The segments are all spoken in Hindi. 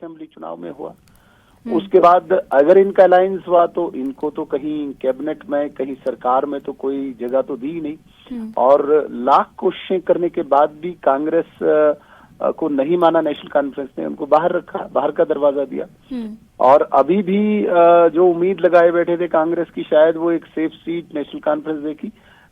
असेंबली चुनाव में हुआ। उसके बाद अगर इनका अलायंस हुआ तो इनको तो कहीं कैबिनेट में, कहीं सरकार में तो कोई जगह तो दी नहीं, और लाख कोशिशें करने के बाद भी कांग्रेस को नहीं माना नेशनल कॉन्फ्रेंस ने, उनको बाहर रखा, बाहर का दरवाजा दिया। और अभी भी जो उम्मीद लगाए बैठे थे कांग्रेस की, शायद वो एक सेफ सीट नेशनल कॉन्फ्रेंस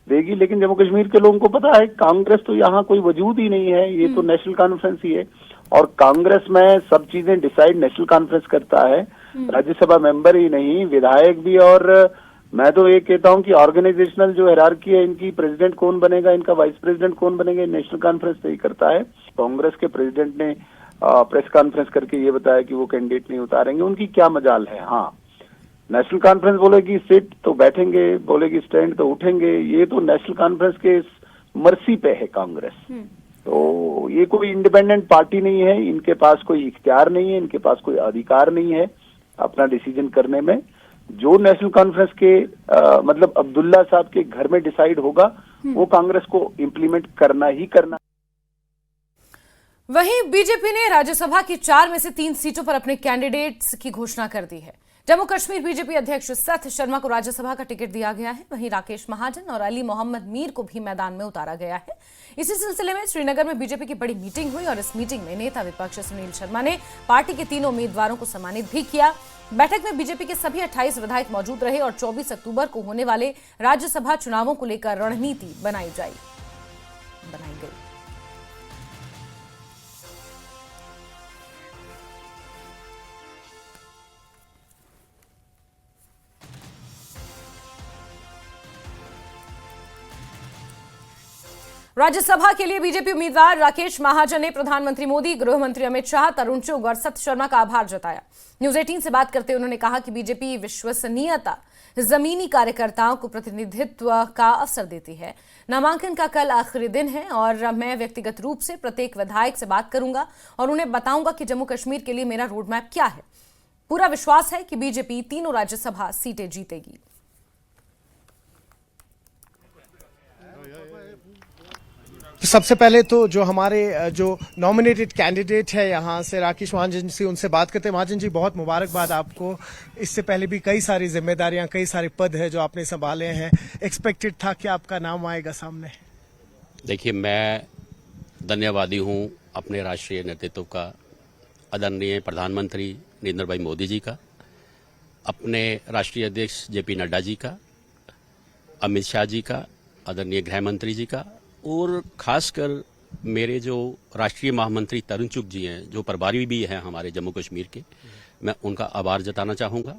देगी, लेकिन जम्मू कश्मीर के लोगों को पता है कांग्रेस तो यहाँ कोई वजूद ही नहीं है, ये तो नेशनल कॉन्फ्रेंस ही है, और कांग्रेस में सब चीजें डिसाइड नेशनल कॉन्फ्रेंस करता है, राज्यसभा मेंबर ही नहीं, विधायक भी। और मैं तो ये कहता हूं कि ऑर्गेनाइजेशनल जो हायरार्की है इनकी, प्रेसिडेंट कौन बनेगा, इनका वाइस प्रेसिडेंट कौन बनेगा, नेशनल कॉन्फ्रेंस तय करता है। कांग्रेस के प्रेसिडेंट ने प्रेस कॉन्फ्रेंस करके ये बताया कि वो कैंडिडेट नहीं उतारेंगे, उनकी क्या मजाल है। हाँ, नेशनल कॉन्फ्रेंस बोलेगी सिट तो बैठेंगे, बोलेगी स्टैंड तो उठेंगे, ये तो नेशनल कॉन्फ्रेंस के मर्सी पे है कांग्रेस। तो ये कोई इंडिपेंडेंट पार्टी नहीं है, इनके पास कोई इख्तियार नहीं है, इनके पास कोई अधिकार नहीं है अपना डिसीजन करने में। जो नेशनल कॉन्फ्रेंस के मतलब अब्दुल्ला साहब के घर में डिसाइड होगा वो कांग्रेस को इम्प्लीमेंट करना ही करना। वहीं बीजेपी ने राज्यसभा की 4 में से 3 सीटों पर अपने कैंडिडेट्स की घोषणा कर दी है। जम्मू कश्मीर बीजेपी अध्यक्ष सथ शर्मा को राज्यसभा का टिकट दिया गया है, वहीं राकेश महाजन और अली मोहम्मद मीर को भी मैदान में उतारा गया है। इसी सिलसिले में श्रीनगर में बीजेपी की बड़ी मीटिंग हुई और इस मीटिंग में नेता विपक्ष सुनील शर्मा ने पार्टी के 3 उम्मीदवारों को सम्मानित भी किया। बैठक में बीजेपी के सभी 28 विधायक मौजूद रहे और 24 अक्टूबर को होने वाले राज्यसभा चुनावों को लेकर रणनीति बनाई गई। राज्यसभा के लिए बीजेपी उम्मीदवार राकेश महाजन ने प्रधानमंत्री मोदी, गृह मंत्री अमित शाह, तरुण चुग और सथ शर्मा का आभार जताया। न्यूज 18 से बात करते हुए उन्होंने कहा कि बीजेपी विश्वसनीयता जमीनी कार्यकर्ताओं को प्रतिनिधित्व का अवसर देती है। नामांकन का कल आखिरी दिन है और मैं व्यक्तिगत रूप से प्रत्येक विधायक से बात करूंगा और उन्हें बताऊंगा कि जम्मू कश्मीर के लिए मेरा रोड मैप क्या है। पूरा विश्वास है कि बीजेपी तीनों राज्यसभा सीटें जीतेगी। सबसे पहले तो जो हमारे जो नॉमिनेटेड कैंडिडेट है यहाँ से राकेश महाजन जी, उनसे बात करते हैं। महाजन जी, बहुत मुबारकबाद आपको। इससे पहले भी कई सारी जिम्मेदारियां, कई सारे पद है जो आपने संभाले हैं। एक्सपेक्टेड था कि आपका नाम आएगा सामने? देखिए, मैं धन्यवादी हूँ अपने राष्ट्रीय नेतृत्व का, आदरणीय प्रधानमंत्री नरेंद्र भाई मोदी जी का, अपने राष्ट्रीय अध्यक्ष जेपी नड्डा जी का, अमित शाह जी का, आदरणीय गृह मंत्री जी का, और खासकर मेरे जो राष्ट्रीय महामंत्री तरुण चुग जी हैं, जो प्रभारी भी हैं हमारे जम्मू कश्मीर के, मैं उनका आभार जताना चाहूँगा।